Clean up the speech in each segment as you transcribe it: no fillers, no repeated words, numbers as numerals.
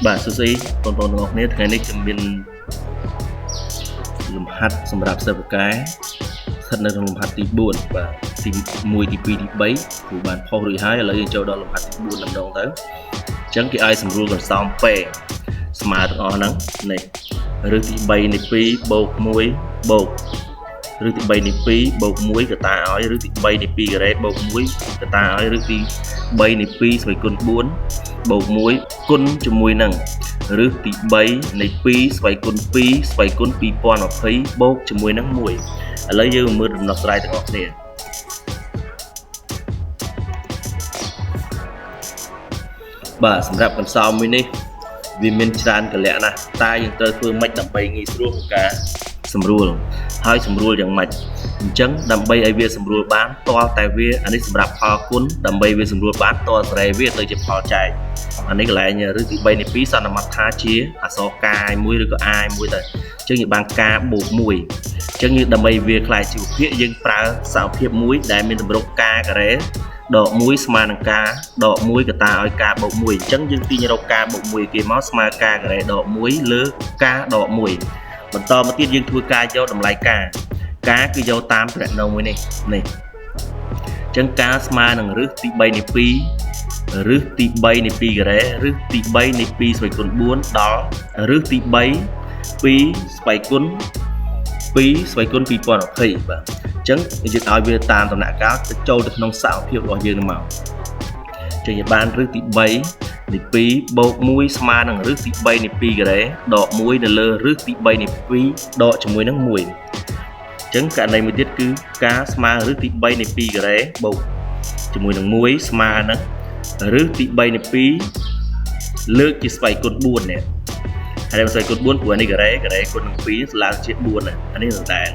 បាទសួស្តីបងប្អូនទាំងអស់គ្នាថ្ងៃនេះខ្ញុំមានលំហាត់សម្រាប់សិស្សពូកែស្ថិតនៅក្នុងលំហាត់ទី4បាទទី1ទី2ទី3គ្រូបានផុសរួចហើយឥឡូវយើងចូលដល់លំហាត់ទី4ម្ដងទៅអញ្ចឹងគេឲ្យសម្រួលកន្សោមពេស្មើទាំងអស់ហ្នឹងនេះឬទី3នៃ2បូក1បូកឬទី3នៃ2បូក1កតាឲ្យឬទី3នៃ2ការ៉េបូក1កតាឲ្យឬទី3នៃ2ស្វ័យគុណ4បូក1គុណជាមួយនឹងឬទី3នៃ2ស្វ័យគុណ2ស្វ័យគុណ2020បូកជាមួយនឹង1ឥឡូវយើងមើលដំណោះស្រាយទាំងអស់គ្នាបាទសម្រាប់កន្សោមមួយនេះវាមានច្រើនកលៈណាស់តែយើងត្រូវធ្វើម៉េចដើម្បីងាយស្រួលក្នុងការសម្រួលហើយសម្រួលយ៉ាងម៉េចអញ្ចឹងដើម្បីឲ្យវាសម្រួលបានតលតែវាអានេះសម្រាប់ផលគុណដើម្បីវាសម្រួលបានតលសេរីវាទៅជាផលចែកអានេះកន្លែងឬទី3នៃ2សន្មតថាជាអក្សរកាយមួយឬក៏អាយមួយទៅអញ្ចឹងយើងបានការបូក1អញ្ចឹងយើងដើម្បីវាខ្លាយជាវិភាគយើងប្រើសារភាពមួយដែលមានតម្រុកកាការ៉េដក1ស្មើនឹងការដក1កតាឲ្យការបូក1អញ្ចឹងយើងទាញរកការបូក1គេមកស្មើការការ៉េដក1លើការដក1បន្តមកទៀតយើងធ្វើការយកតម្លៃការគឺយកតាមប្រណមួយនេះអញ្ចឹងការស្មើនឹងរឹសទី3នៃ2រឹសទី3នៃ2ការ៉េរឹសទី3នៃ2ស្វ័យគុណ4ដល់រឹសទី3 2ស្វ័យគុណ2ស្វ័យគុណ2020បាទអញ្ចឹងយើងឲ្យវាតាមដំណាក់កាលទៅចូលទៅក្នុងសារភាពរបស់យើងមកអញ្ចឹងយើងបានរឹសទី3នៃ2បូក1ស្មើនឹងរឹសទី3នៃ2ការ៉េដក1នៅលើរឹសទី3នៃ2ដកជាមួយនឹង1អញ្ចឹងករណីមួយទៀតគឺការស្មើរឹសទី3នៃ2ការ៉េបូកជាមួយនឹង1ស្មើនឹងរឹសទី3នៃ2លើកជាស្វ័យគុណ4នេះហើយស្វ័យគុណ4ព្រោះនេះការ៉េគុណនឹង2ឡើងជា4អានេះដដែល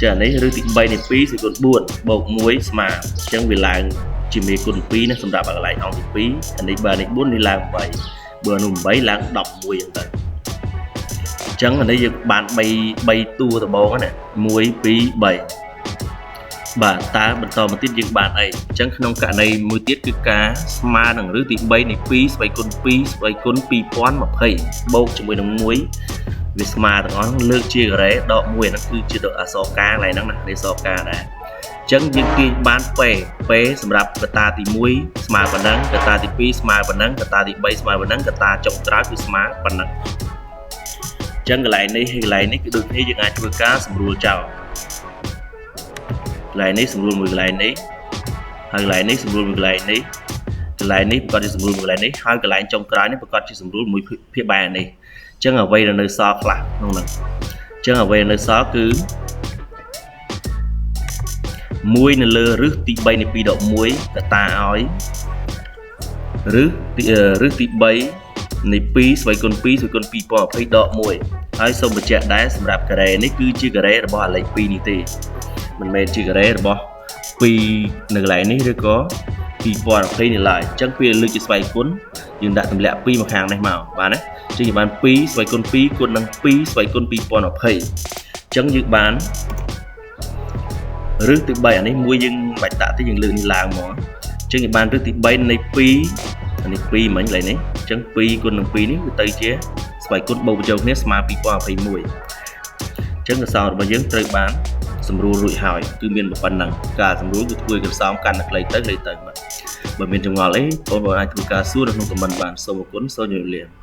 ចានេះរឹសទី3នៃ2ស្វ័យគុណ4បូក1ស្មើអញ្ចឹងវាឡើងជាមេគុណ2ណាសម្រាប់កន្លែងអង្គទី2អានេះបើនេះ4នេះឡើង8បើនោះ8ឡើង11អញ្ចឹងអញ្ចឹងអានេះយើងបាន3តួដំបងណា1 2 3បាទតើបន្តមកទៀតយើងបានអីអញ្ចឹងក្នុងករណីមួយទៀតគឺការស្មើនឹងរឹសទី3នៃ2ស្វ័យគុណ2ស្វ័យគុណ2020បូកជាមួយនឹង1វាស្មើទាំងអស់លើកជាការ៉េដក1ហ្នឹងគឺជាដកអក្សរកាកន្លែងហ្នឹងណាអក្សរកាដែរអញ្ចឹងយើងទាញបានពេសម្រាប់កតាទី1ស្មើប៉ុណ្ណឹងកតាទី2ស្មើប៉ុណ្ណឹងកតាទី3ស្មើប៉ុណ្ណឹងកតាចុងក្រោយគឺស្មើប៉ុណ្ណឹងអញ្ចឹងកន្លែងនេះហើយកន្លែងនេះគឺដូចគ្នាយើងអាចធ្វើការសម្រួលចោលកន្លែងនេះសម្រួលមួយកន្លែងនេះហើយកន្លែងនេះសម្រួលមួយកន្លែងនេះកន្លែងនេះប្រកាសជាសម្រួលមួយកន្លែងនេះហើយកន្លែងចុងក្រោយនេះប្រកាសជាសម្រួលមួយភាគបែបនេះអញ្ចឹងអ្វីដែលនៅសល់ខ្លះក្នុងហ្នឹងអញ្ចឹងអ្វីដែលនៅសល់គឺ1នៅលើរឹសទី3នៃ2ដក1កតាឲ្យរឹសទី3នៃ2ស្វ័យគុណ2ស្វ័យគុណ2020ដក1ហើយសូមបញ្ជាក់ដែរសម្រាប់ការ៉េនេះគឺជាការ៉េរបស់អាលេខ2នេះទេមិនមែនជាការ៉េរបស់2នៅកន្លែងនេះឬក៏2020នេះឡើយអញ្ចឹងពេលលើកជាស្វ័យគុណយើងដាក់ទម្លាក់2មកខាងនេះមកបាទណាអញ្ចឹងយើងបាន2ស្វ័យគុណ2គុណនឹង2ស្វ័យគុណ2020អញ្ចឹងយើងបានរឹសទី3អានេះមួយយើងមិនបាច់ដាក់ទេយើងលើកនេះឡើងមកអញ្ចឹងយើងបានរឹសទី3នៃ2អានេះ2មិញកន្លែងនេះអញ្ចឹង2គុណនឹង2នេះវាទៅជាស្វ័យគុណបូកបញ្ចូលគ្នាស្មើ2021អញ្ចឹងកន្សោមរបស់យើងត្រូវបានសម្រួលរួចហើយគឺមានប៉ុណ្ណឹងការសម្រួលគឺធ្វើកន្សោមកាន់តែខ្លីទៅបាទបើមានចម្ងល់អីបងប្អូនអាចធ្វើការសួរនៅក្នុងខមមិនបានសូមអរគុណសូមជម្រាបលា